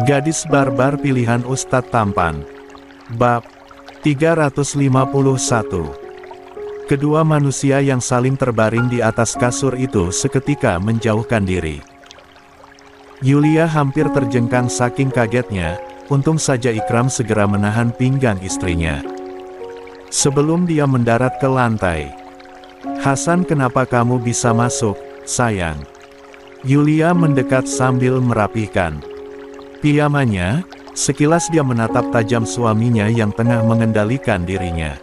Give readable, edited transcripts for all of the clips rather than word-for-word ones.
Gadis barbar pilihan Ustadz Tampan. Bab 351. Kedua manusia yang saling terbaring di atas kasur itu seketika menjauhkan diri. Yulia hampir terjengkang saking kagetnya, untung saja Ikram segera menahan pinggang istrinya. Sebelum dia mendarat ke lantai. "Hasan, kenapa kamu bisa masuk, sayang?" Yulia mendekat sambil merapihkan pijamannya. Sekilas dia menatap tajam suaminya yang tengah mengendalikan dirinya.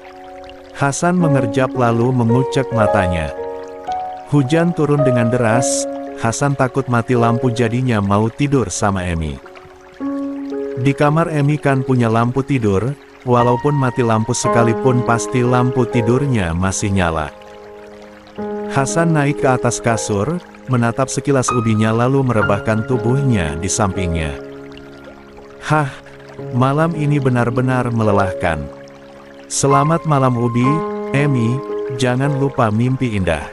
Hasan mengerjap lalu mengucek matanya. Hujan turun dengan deras. Hasan takut mati lampu jadinya mau tidur sama Emi. Di kamar Emi kan punya lampu tidur, walaupun mati lampu sekalipun pasti lampu tidurnya masih nyala. Hasan naik ke atas kasur, menatap sekilas ubinya lalu merebahkan tubuhnya di sampingnya. "Hah, malam ini benar-benar melelahkan. Selamat malam Ubi, Emi, jangan lupa mimpi indah."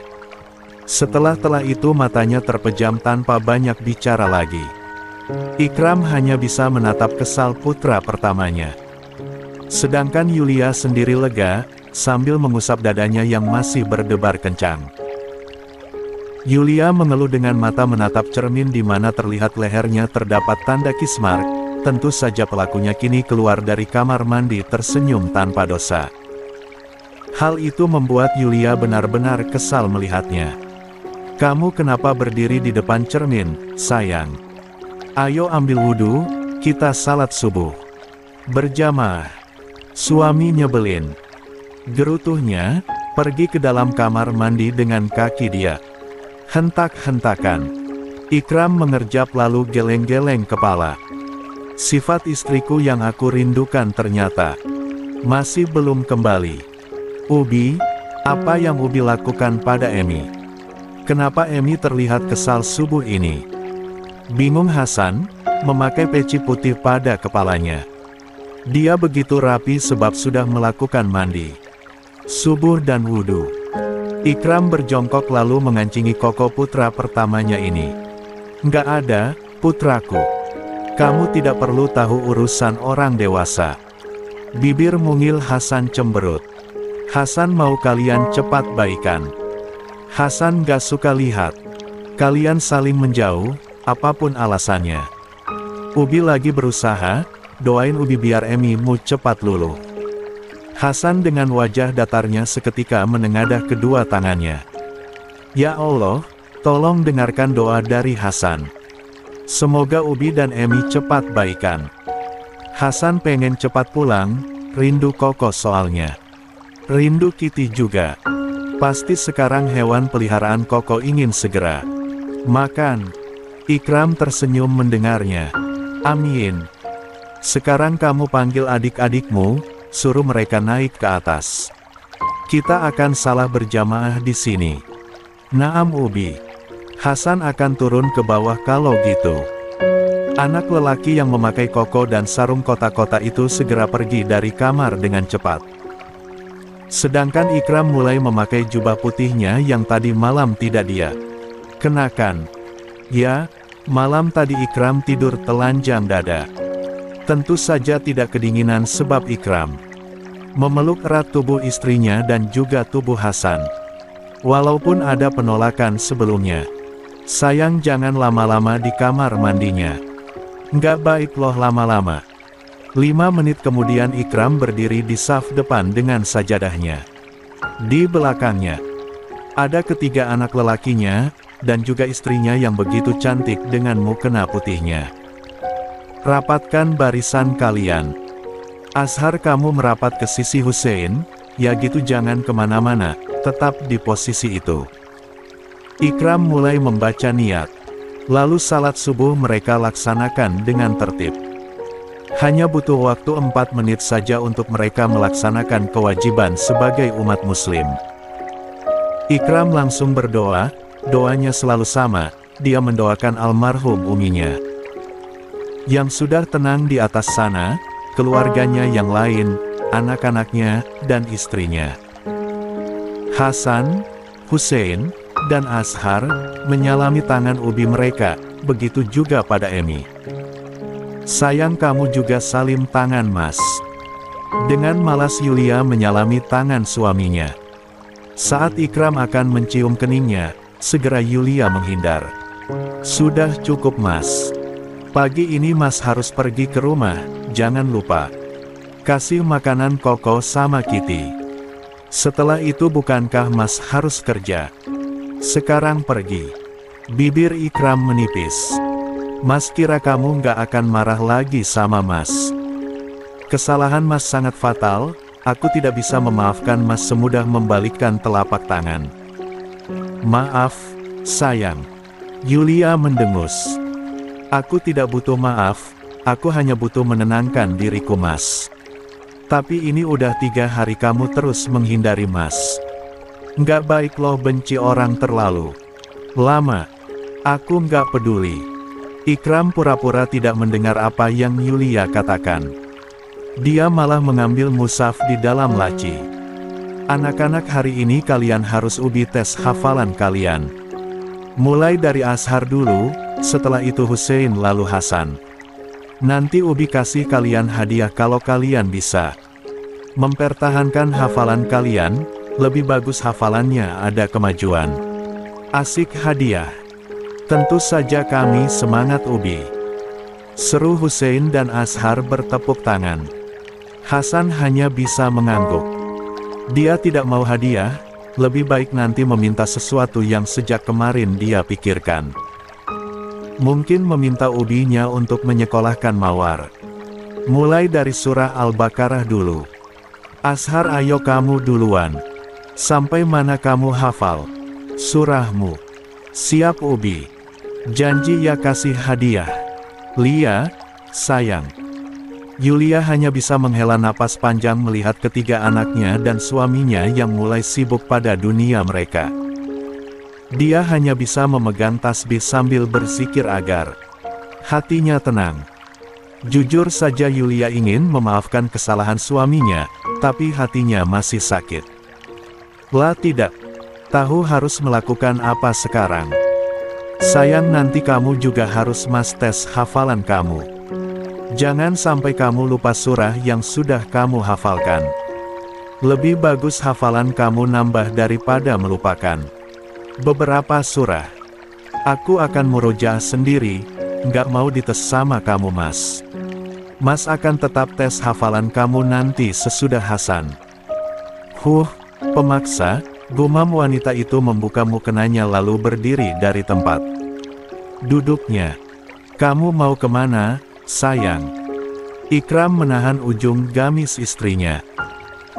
Setelah itu matanya terpejam tanpa banyak bicara lagi. Ikram hanya bisa menatap kesal putra pertamanya. Sedangkan Yulia sendiri lega, sambil mengusap dadanya yang masih berdebar kencang. Yulia mengeluh dengan mata menatap cermin di mana terlihat lehernya terdapat tanda kiss mark. Tentu saja pelakunya kini keluar dari kamar mandi tersenyum tanpa dosa. Hal itu membuat Yulia benar-benar kesal melihatnya. "Kamu kenapa berdiri di depan cermin, sayang? Ayo ambil wudhu, kita salat subuh berjamaah." Suami nyebelin. Gerutuhnya, pergi ke dalam kamar mandi dengan kaki dia hentak-hentakan. Ikram mengerjap lalu geleng-geleng kepala. "Sifat istriku yang aku rindukan ternyata masih belum kembali. Ubi, apa yang Ubi lakukan pada Emi? Kenapa Emi terlihat kesal subuh ini?" Bingung Hasan, memakai peci putih pada kepalanya. Dia begitu rapi sebab sudah melakukan mandi subuh dan wudhu. Ikram berjongkok lalu mengancingi koko putra pertamanya ini. "Nggak ada, putraku. Kamu tidak perlu tahu urusan orang dewasa." Bibir mungil Hasan cemberut. "Hasan mau kalian cepat baikan. Hasan gak suka lihat kalian saling menjauh, apapun alasannya. Ubi lagi berusaha, doain Ubi biar Emimu cepat luluh." Hasan dengan wajah datarnya seketika menengadah kedua tangannya. "Ya Allah, tolong dengarkan doa dari Hasan. Semoga Ubi dan Emi cepat baikan. Hasan pengen cepat pulang, rindu Koko soalnya. Rindu Kitty juga. Pasti sekarang hewan peliharaan Koko ingin segera makan." Ikram tersenyum mendengarnya. "Amin. Sekarang kamu panggil adik-adikmu, suruh mereka naik ke atas. Kita akan salah berjamaah di sini." "Naam Ubi. Hasan akan turun ke bawah kalau gitu." Anak lelaki yang memakai koko dan sarung kotak-kotak itu segera pergi dari kamar dengan cepat. Sedangkan Ikram mulai memakai jubah putihnya yang tadi malam tidak dia kenakan. Ya, malam tadi Ikram tidur telanjang dada. Tentu saja tidak kedinginan sebab Ikram memeluk erat tubuh istrinya dan juga tubuh Hasan. Walaupun ada penolakan sebelumnya. "Sayang, jangan lama-lama di kamar mandinya. Nggak baik loh lama-lama." 5 menit kemudian Ikram berdiri di saf depan dengan sajadahnya. Di belakangnya ada ketiga anak lelakinya, dan juga istrinya yang begitu cantik dengan mukena putihnya. "Rapatkan barisan kalian. Azhar, kamu merapat ke sisi Hussein, ya gitu, jangan kemana-mana, tetap di posisi itu." Ikram mulai membaca niat. Lalu salat subuh mereka laksanakan dengan tertib. Hanya butuh waktu 4 menit saja untuk mereka melaksanakan kewajiban sebagai umat muslim. Ikram langsung berdoa, doanya selalu sama, dia mendoakan almarhum uminya yang sudah tenang di atas sana, keluarganya yang lain, anak-anaknya, dan istrinya. Hasan, Hussein, dan Azhar menyalami tangan Ubi mereka, begitu juga pada Emi. Sayang kamu juga salim tangan Mas. Dengan malas Yulia menyalami tangan suaminya. Saat Ikram akan mencium keningnya, segera Yulia menghindar. Sudah cukup Mas. Pagi ini Mas harus pergi ke rumah, jangan lupa. Kasih makanan Koko sama Kitty. Setelah itu bukankah Mas harus kerja? Sekarang pergi. Bibir Ikram menipis. Mas kira kamu nggak akan marah lagi sama Mas. Kesalahan Mas sangat fatal, aku tidak bisa memaafkan Mas semudah membalikkan telapak tangan. Maaf, sayang. Yulia mendengus. Aku tidak butuh maaf, aku hanya butuh menenangkan diriku Mas. Tapi ini udah 3 hari kamu terus menghindari Mas. Nggak baik loh benci orang terlalu lama. Aku nggak peduli. Ikram pura-pura tidak mendengar apa yang Yulia katakan. Dia malah mengambil mushaf di dalam laci. Anak-anak, hari ini kalian harus ubi tes hafalan kalian. Mulai dari Azhar dulu, setelah itu Hussein lalu Hasan. Nanti Ubi kasih kalian hadiah kalau kalian bisa mempertahankan hafalan kalian, lebih bagus hafalannya ada kemajuan. Asik hadiah. Tentu saja kami semangat Ubi. Seru Hussein dan Azhar bertepuk tangan. Hasan hanya bisa mengangguk. Dia tidak mau hadiah, lebih baik nanti meminta sesuatu yang sejak kemarin dia pikirkan. Mungkin meminta Ubinya untuk menyekolahkan Mawar. Mulai dari surah Al-Baqarah dulu. Azhar, ayo kamu duluan. Sampai mana kamu hafal surahmu? Siap Ubi. Janji ya kasih hadiah. Lia, sayang. Yulia hanya bisa menghela napas panjang melihat ketiga anaknya dan suaminya yang mulai sibuk pada dunia mereka. Dia hanya bisa memegang tasbih sambil berzikir agar hatinya tenang. Jujur saja Yulia ingin memaafkan kesalahan suaminya, tapi hatinya masih sakit. Lah tidak. Tahu harus melakukan apa sekarang. Sayang, nanti kamu juga harus Mas tes hafalan kamu. Jangan sampai kamu lupa surah yang sudah kamu hafalkan. Lebih bagus hafalan kamu nambah daripada melupakan beberapa surah. Aku akan murojaah sendiri, nggak mau dites sama kamu Mas. Mas akan tetap tes hafalan kamu nanti sesudah Hasan. Pemaksa, gumam wanita itu membuka mukenanya lalu berdiri dari tempat duduknya. Kamu mau kemana, sayang? Ikram menahan ujung gamis istrinya.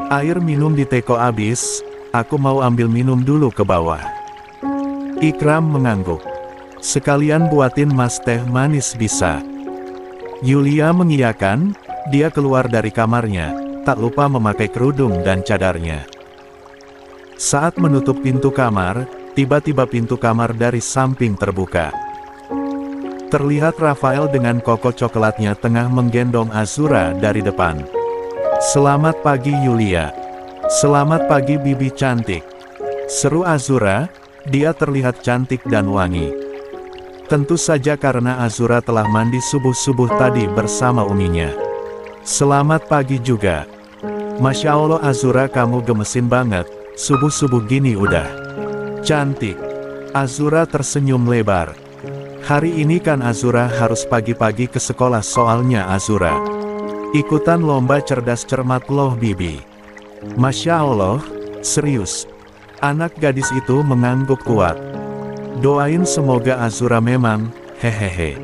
Air minum di teko habis, aku mau ambil minum dulu ke bawah. Ikram mengangguk. Sekalian buatin Mas teh manis bisa? Yulia mengiyakan, dia keluar dari kamarnya, tak lupa memakai kerudung dan cadarnya. Saat menutup pintu kamar, tiba-tiba pintu kamar dari samping terbuka. Terlihat Rafael dengan koko coklatnya tengah menggendong Azura dari depan. Selamat pagi Yulia. Selamat pagi bibi cantik. Seru Azura, dia terlihat cantik dan wangi. Tentu saja karena Azura telah mandi subuh-subuh tadi bersama uminya. Selamat pagi juga. Masya Allah Azura, kamu gemesin banget. Subuh-subuh gini udah cantik. Azura tersenyum lebar. Hari ini kan Azura harus pagi-pagi ke sekolah soalnya Azura ikutan lomba cerdas cermat loh bibi. Masya Allah, serius. Anak gadis itu mengangguk kuat. Doain semoga Azura memang, hehehe.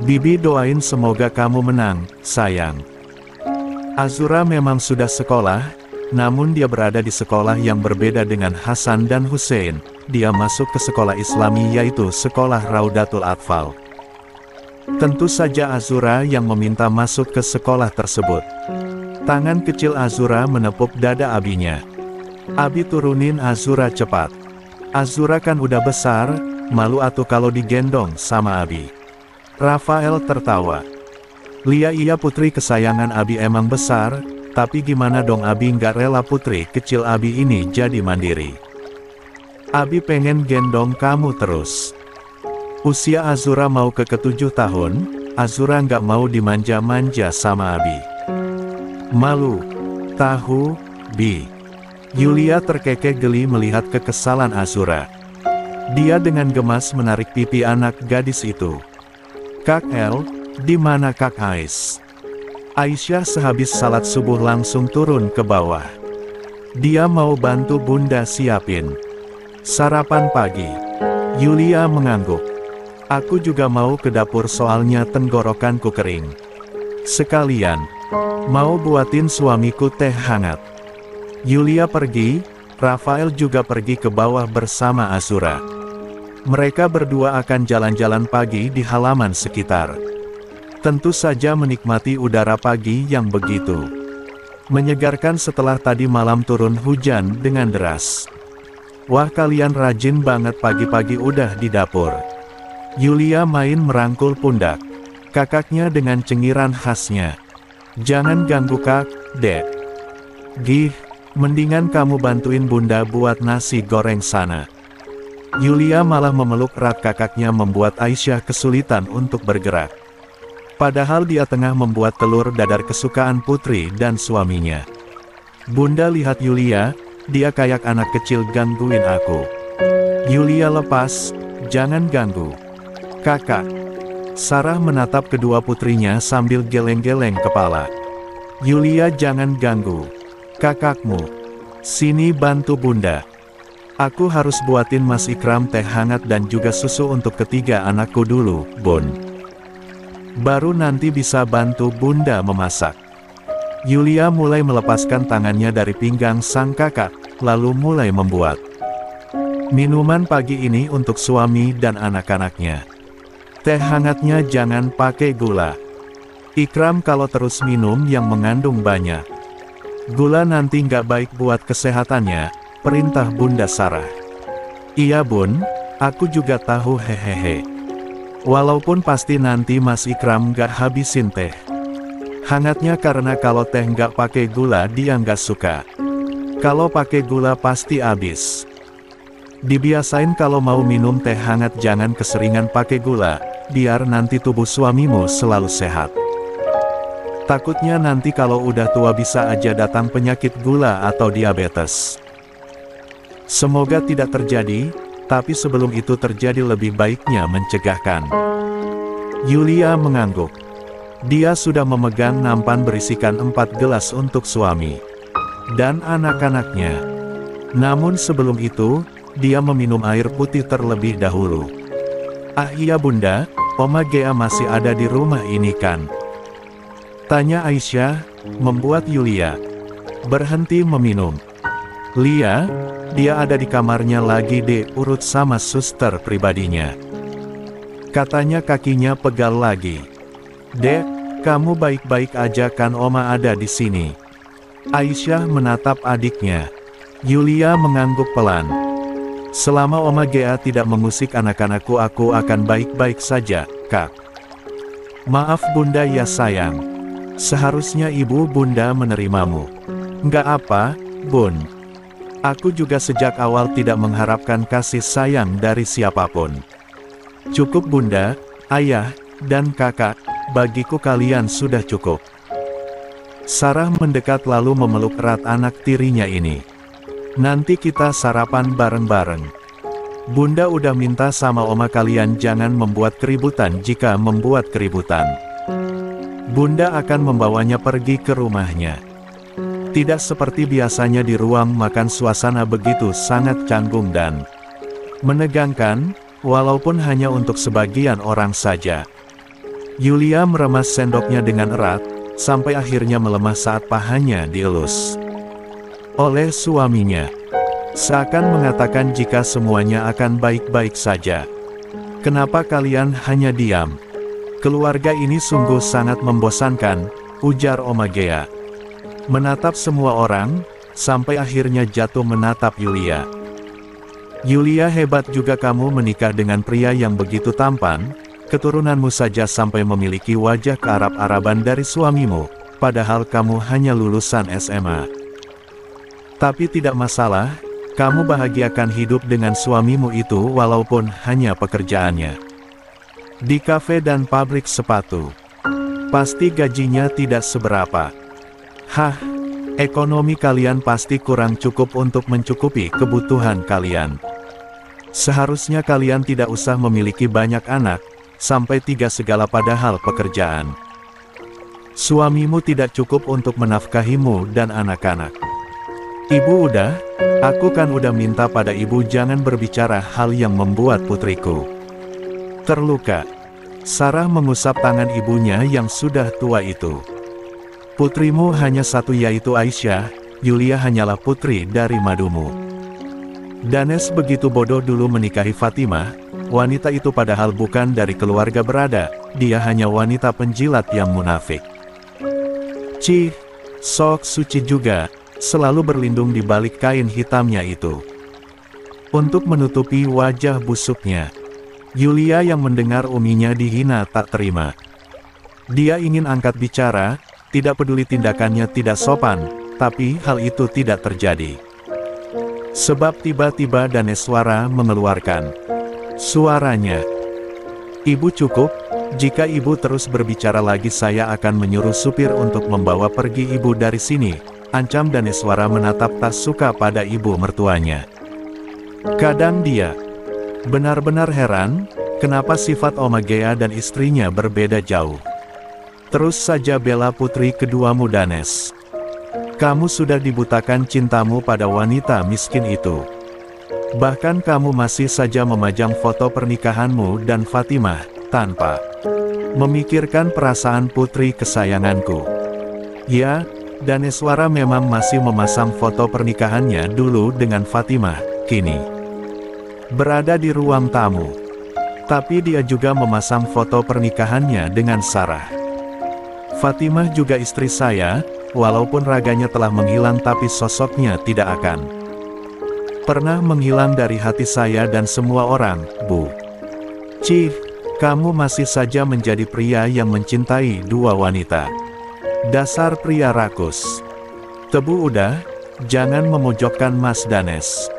Bibi doain semoga kamu menang, sayang. Azura memang sudah sekolah, namun dia berada di sekolah yang berbeda dengan Hasan dan Hussein. Dia masuk ke sekolah Islami yaitu sekolah Raudatul Atfal. Tentu saja Azura yang meminta masuk ke sekolah tersebut. Tangan kecil Azura menepuk dada abinya. Abi turunin Azura cepat. Azura kan udah besar, malu atuh kalau digendong sama Abi. Rafael tertawa. Lia, iya putri kesayangan Abi emang besar, tapi gimana dong Abi nggak rela putri kecil Abi ini jadi mandiri. Abi pengen gendong kamu terus. Usia Azura mau ke ke-7 tahun, Azura nggak mau dimanja-manja sama Abi. Malu. Tahu, Bi. Yulia terkekeh geli melihat kekesalan Azura. Dia dengan gemas menarik pipi anak gadis itu. Kak El, di mana Kak Ais? Aisyah sehabis salat subuh langsung turun ke bawah. Dia mau bantu Bunda siapin sarapan pagi. Yulia mengangguk. Aku juga mau ke dapur soalnya tenggorokanku kering. Sekalian, mau buatin suamiku teh hangat. Yulia pergi, Rafael juga pergi ke bawah bersama Azura. Mereka berdua akan jalan-jalan pagi di halaman sekitar. Tentu saja menikmati udara pagi yang begitu menyegarkan setelah tadi malam turun hujan dengan deras. Wah, kalian rajin banget pagi-pagi udah di dapur. Yulia main merangkul pundak kakaknya dengan cengiran khasnya. Jangan ganggu Kak, Dek. Gih, mendingan kamu bantuin Bunda buat nasi goreng sana. Yulia malah memeluk erat kakaknya membuat Aisyah kesulitan untuk bergerak. Padahal dia tengah membuat telur dadar kesukaan putri dan suaminya. Bunda lihat Yulia, dia kayak anak kecil gangguin aku. Yulia lepas, jangan ganggu. Kakak. Sarah menatap kedua putrinya sambil geleng-geleng kepala. Yulia jangan ganggu kakakmu. Sini bantu Bunda. Aku harus buatin Mas Ikram teh hangat dan juga susu untuk ketiga anakku dulu, Bun. Baru nanti bisa bantu Bunda memasak. Yulia mulai melepaskan tangannya dari pinggang sang kakak, lalu mulai membuat minuman pagi ini untuk suami dan anak-anaknya. Teh hangatnya jangan pakai gula. Ikram kalau terus minum yang mengandung banyak gula nanti nggak baik buat kesehatannya, perintah Bunda Sarah. Iya Bun, aku juga tahu hehehe. Walaupun pasti nanti Mas Ikram nggak habisin teh hangatnya karena kalau teh nggak pakai gula dia nggak suka. Kalau pakai gula pasti habis. Dibiasain kalau mau minum teh hangat jangan keseringan pakai gula, biar nanti tubuh suamimu selalu sehat. Takutnya nanti kalau udah tua bisa aja datang penyakit gula atau diabetes. Semoga tidak terjadi, tapi sebelum itu terjadi lebih baiknya mencegahkan. Yulia mengangguk. Dia sudah memegang nampan berisikan 4 gelas untuk suami dan anak-anaknya. Namun sebelum itu, dia meminum air putih terlebih dahulu. Ah iya Bunda, Oma Gea masih ada di rumah ini kan? Tanya Aisyah, membuat Yulia berhenti meminum. Lia, dia ada di kamarnya lagi deh, urut sama suster pribadinya. Katanya kakinya pegal lagi. Dek, kamu baik-baik aja kan Oma ada di sini? Aisyah menatap adiknya. Yulia mengangguk pelan. Selama Oma Gea tidak mengusik anak-anakku aku akan baik-baik saja, Kak. Maaf Bunda ya sayang. Seharusnya ibu Bunda menerimamu. Nggak apa, Bun. Aku juga sejak awal tidak mengharapkan kasih sayang dari siapapun. Cukup Bunda, Ayah, dan Kakak, bagiku kalian sudah cukup. Sarah mendekat lalu memeluk erat anak tirinya ini. Nanti kita sarapan bareng-bareng. Bunda udah minta sama Oma kalian jangan membuat keributan jika membuat keributan. Bunda akan membawanya pergi ke rumahnya. Tidak seperti biasanya di ruang makan suasana begitu sangat canggung dan menegangkan, walaupun hanya untuk sebagian orang saja. Yulia meremas sendoknya dengan erat, sampai akhirnya melemah saat pahanya dielus oleh suaminya. Seakan mengatakan jika semuanya akan baik-baik saja. Kenapa kalian hanya diam? Keluarga ini sungguh sangat membosankan, ujar Oma Gea. Menatap semua orang, sampai akhirnya jatuh menatap Yulia. Yulia hebat juga kamu menikah dengan pria yang begitu tampan, keturunanmu saja sampai memiliki wajah kearab-araban dari suamimu, padahal kamu hanya lulusan SMA. Tapi tidak masalah, kamu bahagiakan hidup dengan suamimu itu walaupun hanya pekerjaannya. Di kafe dan pabrik sepatu. Pasti gajinya tidak seberapa. Hah, ekonomi kalian pasti kurang cukup untuk mencukupi kebutuhan kalian. Seharusnya kalian tidak usah memiliki banyak anak, sampai 3 segala padahal pekerjaan. Suamimu tidak cukup untuk menafkahimu dan anak-anak. Ibu udah, aku kan udah minta pada ibu jangan berbicara hal yang membuat putriku terluka. Sarah mengusap tangan ibunya yang sudah tua itu. Putrimu hanya satu yaitu Aisyah, Yulia hanyalah putri dari madumu. Danes begitu bodoh dulu menikahi Fatimah, wanita itu padahal bukan dari keluarga berada, dia hanya wanita penjilat yang munafik. Cih, sok suci juga, selalu berlindung di balik kain hitamnya itu. Untuk menutupi wajah busuknya. Yulia yang mendengar uminya dihina tak terima. Dia ingin angkat bicara, tidak peduli tindakannya tidak sopan, tapi hal itu tidak terjadi. Sebab tiba-tiba Daneswara mengeluarkan suaranya. Ibu cukup, jika ibu terus berbicara lagi saya akan menyuruh supir untuk membawa pergi ibu dari sini, ancam Daneswara menatap tak suka pada ibu mertuanya. Kadang dia benar-benar heran, kenapa sifat Oma Gea dan istrinya berbeda jauh. Terus saja bela putri keduamu Danes. Kamu sudah dibutakan cintamu pada wanita miskin itu. Bahkan kamu masih saja memajang foto pernikahanmu dan Fatimah, tanpa memikirkan perasaan putri kesayanganku. Ya, Daneswara memang masih memasang foto pernikahannya dulu dengan Fatimah, kini berada di ruang tamu. Tapi dia juga memasang foto pernikahannya dengan Sarah. Fatimah juga istri saya, walaupun raganya telah menghilang tapi sosoknya tidak akan pernah menghilang dari hati saya dan semua orang, Bu. Cih, kamu masih saja menjadi pria yang mencintai dua wanita. Dasar pria rakus. Tebu udah, jangan memojokkan Mas Danes.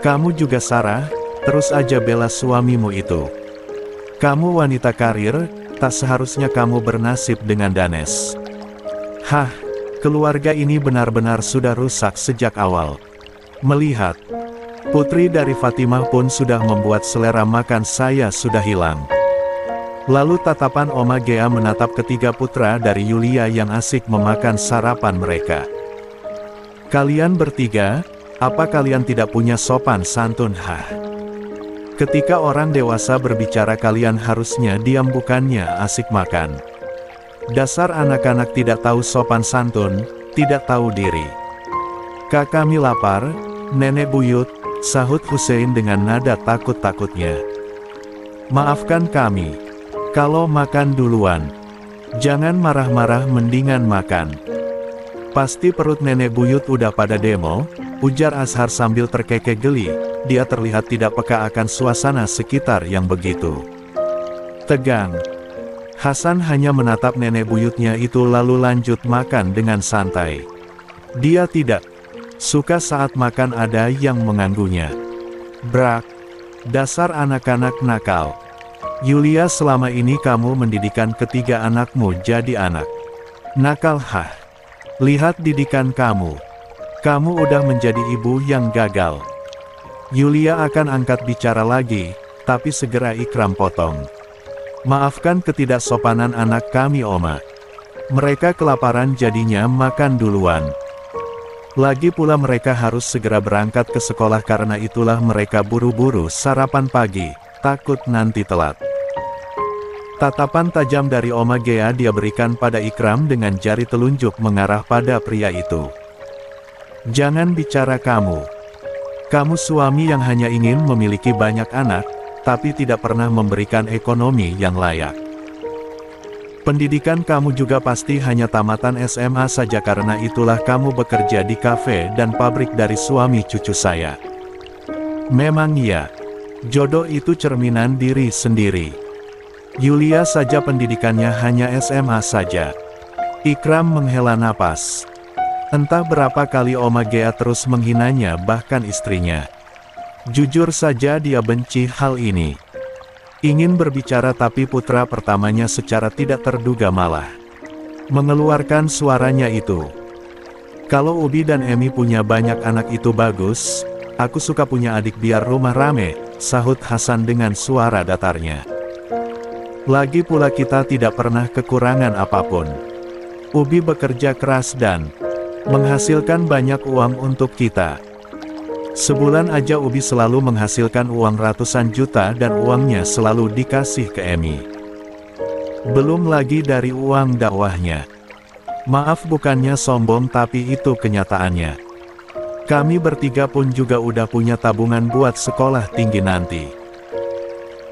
Kamu juga Sarah, terus aja bela suamimu itu. Kamu wanita karir, tak seharusnya kamu bernasib dengan Danes. Hah, keluarga ini benar-benar sudah rusak sejak awal. Melihat putri dari Fatimah pun sudah membuat selera makan saya sudah hilang. Lalu tatapan Oma Gea menatap ketiga putra dari Yulia yang asik memakan sarapan mereka. Kalian bertiga, apa kalian tidak punya sopan santun? Hah? Ketika orang dewasa berbicara kalian harusnya diam bukannya asik makan. Dasar anak-anak tidak tahu sopan santun, tidak tahu diri. Kak kami lapar, nenek buyut, sahut Hussein dengan nada takut-takutnya. Maafkan kami. Kalau makan duluan. Jangan marah-marah mendingan makan. Pasti perut nenek buyut udah pada demo, ujar Azhar sambil terkekeh geli, dia terlihat tidak peka akan suasana sekitar yang begitu tegang. Hasan hanya menatap nenek buyutnya itu lalu lanjut makan dengan santai. Dia tidak suka saat makan ada yang mengganggunya. Brak, dasar anak-anak nakal. Yulia selama ini kamu mendidikan ketiga anakmu jadi anak nakal. Hah? Lihat didikan kamu. Kamu udah menjadi ibu yang gagal. Yulia akan angkat bicara lagi, tapi segera Ikram potong. Maafkan ketidaksopanan anak kami Oma. Mereka kelaparan jadinya makan duluan. Lagi pula mereka harus segera berangkat ke sekolah karena itulah mereka buru-buru sarapan pagi, takut nanti telat. Tatapan tajam dari Oma Gea dia berikan pada Ikram dengan jari telunjuk mengarah pada pria itu. Jangan bicara kamu. Kamu suami yang hanya ingin memiliki banyak anak, tapi tidak pernah memberikan ekonomi yang layak. Pendidikan kamu juga pasti hanya tamatan SMA saja karena itulah kamu bekerja di kafe dan pabrik dari suami cucu saya. Memang iya, jodoh itu cerminan diri sendiri. Yulia saja pendidikannya hanya SMA saja. Ikram menghela napas. Entah berapa kali Oma Gea terus menghinanya bahkan istrinya. Jujur saja dia benci hal ini. Ingin berbicara tapi putra pertamanya secara tidak terduga malah mengeluarkan suaranya itu. Kalau Ubi dan Emi punya banyak anak itu bagus, aku suka punya adik biar rumah rame, sahut Hasan dengan suara datarnya. Lagi pula kita tidak pernah kekurangan apapun. Ubi bekerja keras dan menghasilkan banyak uang untuk kita. Sebulan aja Ubi selalu menghasilkan uang ratusan juta dan uangnya selalu dikasih ke Emi. Belum lagi dari uang dakwahnya. Maaf bukannya sombong tapi itu kenyataannya. Kami bertiga pun juga udah punya tabungan buat sekolah tinggi nanti.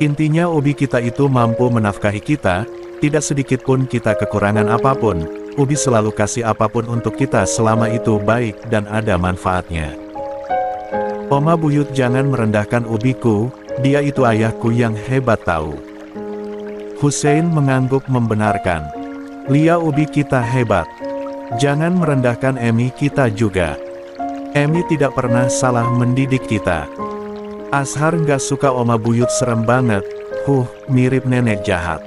Intinya Ubi kita itu mampu menafkahi kita, tidak sedikit pun kita kekurangan apapun. Ubi selalu kasih apapun untuk kita selama itu baik dan ada manfaatnya. Oma buyut jangan merendahkan Ubiku, dia itu ayahku yang hebat tahu. Hussein mengangguk membenarkan. Lia Ubi kita hebat. Jangan merendahkan Emi kita juga. Emi tidak pernah salah mendidik kita. Ashar nggak suka Oma buyut serem banget, mirip nenek jahat.